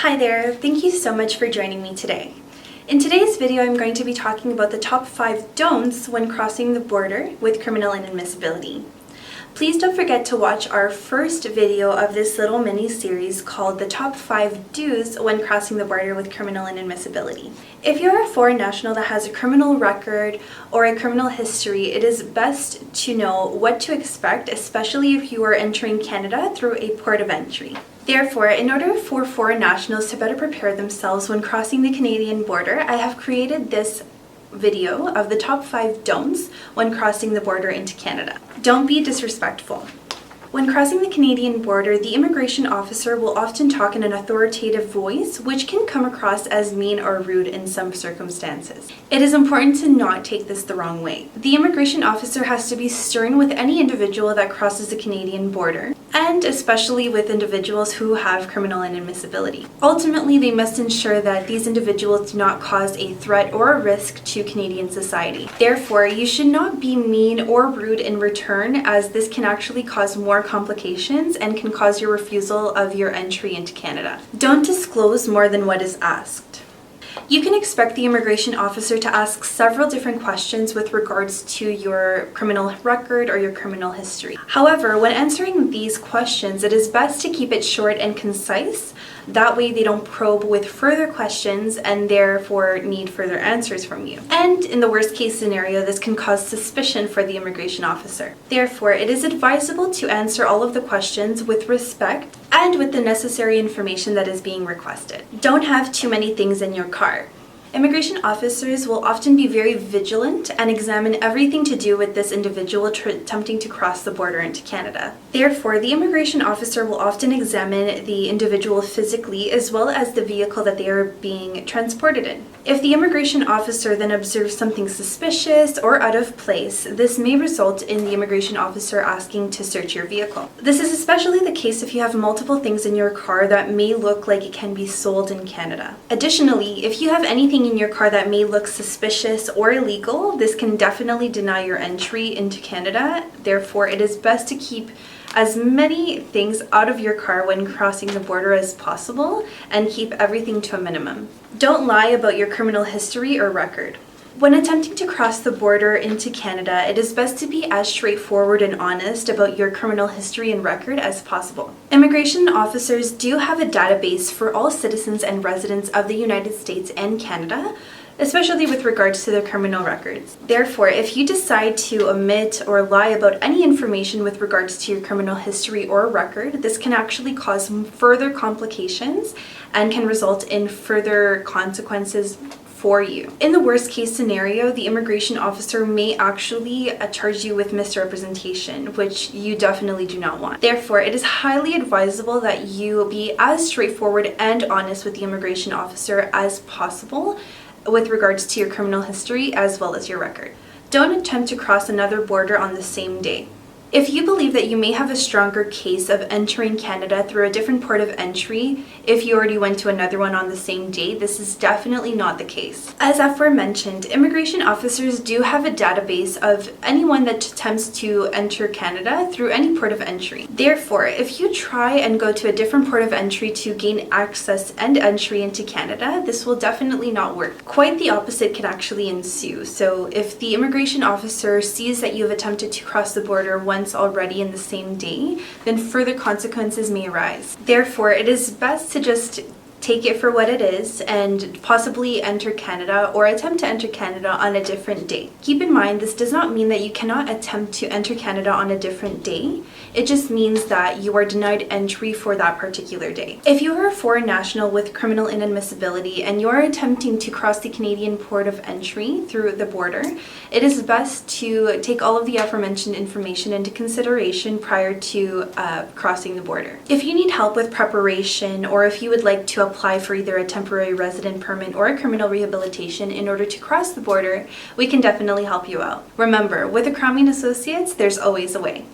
Hi there, thank you so much for joining me today. In today's video, I'm going to be talking about the top 5 don'ts when crossing the border with criminal inadmissibility. Please don't forget to watch our first video of this little mini-series called the top 5 do's when crossing the border with criminal inadmissibility. If you're a foreign national that has a criminal record or a criminal history, it is best to know what to expect, especially if you are entering Canada through a port of entry. Therefore, in order for foreign nationals to better prepare themselves when crossing the Canadian border, I have created this video of the top 5 don'ts when crossing the border into Canada. Don't be disrespectful. When crossing the Canadian border, the immigration officer will often talk in an authoritative voice, which can come across as mean or rude in some circumstances. It is important to not take this the wrong way. The immigration officer has to be stern with any individual that crosses the Canadian border, and especially with individuals who have criminal inadmissibility. Ultimately, they must ensure that these individuals do not cause a threat or a risk to Canadian society. Therefore, you should not be mean or rude in return, as this can actually cause more complications and can cause your refusal of your entry into Canada. Don't disclose more than what is asked. You can expect the immigration officer to ask several different questions with regards to your criminal record or your criminal history. However, when answering these questions, it is best to keep it short and concise. That way they don't probe with further questions and therefore need further answers from you. And in the worst case scenario, this can cause suspicion for the immigration officer. Therefore, it is advisable to answer all of the questions with respect and with the necessary information that is being requested. Don't have too many things in your car. Immigration officers will often be very vigilant and examine everything to do with this individual attempting to cross the border into Canada. Therefore, the immigration officer will often examine the individual physically as well as the vehicle that they are being transported in. If the immigration officer then observes something suspicious or out of place, this may result in the immigration officer asking to search your vehicle. This is especially the case if you have multiple things in your car that may look like it can be sold in Canada. Additionally, if you have anything in your car that may look suspicious or illegal, this can definitely deny your entry into Canada. Therefore, it is best to keep as many things out of your car when crossing the border as possible and keep everything to a minimum. Don't lie about your criminal history or record. When attempting to cross the border into Canada, it is best to be as straightforward and honest about your criminal history and record as possible. Immigration officers do have a database for all citizens and residents of the United States and Canada, especially with regards to their criminal records. Therefore, if you decide to omit or lie about any information with regards to your criminal history or record, this can actually cause further complications and can result in further consequences for you. In the worst case scenario, the immigration officer may actually charge you with misrepresentation, which you definitely do not want. Therefore, it is highly advisable that you be as straightforward and honest with the immigration officer as possible with regards to your criminal history as well as your record. Don't attempt to cross another border on the same day. If you believe that you may have a stronger case of entering Canada through a different port of entry, if you already went to another one on the same day, this is definitely not the case. As aforementioned, immigration officers do have a database of anyone that attempts to enter Canada through any port of entry. Therefore, if you try and go to a different port of entry to gain access and entry into Canada, this will definitely not work. Quite the opposite can actually ensue. So if the immigration officer sees that you have attempted to cross the border once already in the same day, then further consequences may arise. Therefore, it is best to just take it for what it is and possibly enter Canada or attempt to enter Canada on a different day. Keep in mind, this does not mean that you cannot attempt to enter Canada on a different day. It just means that you are denied entry for that particular day. If you are a foreign national with criminal inadmissibility and you are attempting to cross the Canadian port of entry through the border, it is best to take all of the aforementioned information into consideration prior to crossing the border. If you need help with preparation, or if you would like to apply for either a temporary resident permit or a criminal rehabilitation in order to cross the border, we can definitely help you out. Remember, with Akrami & Associates, there's always a way.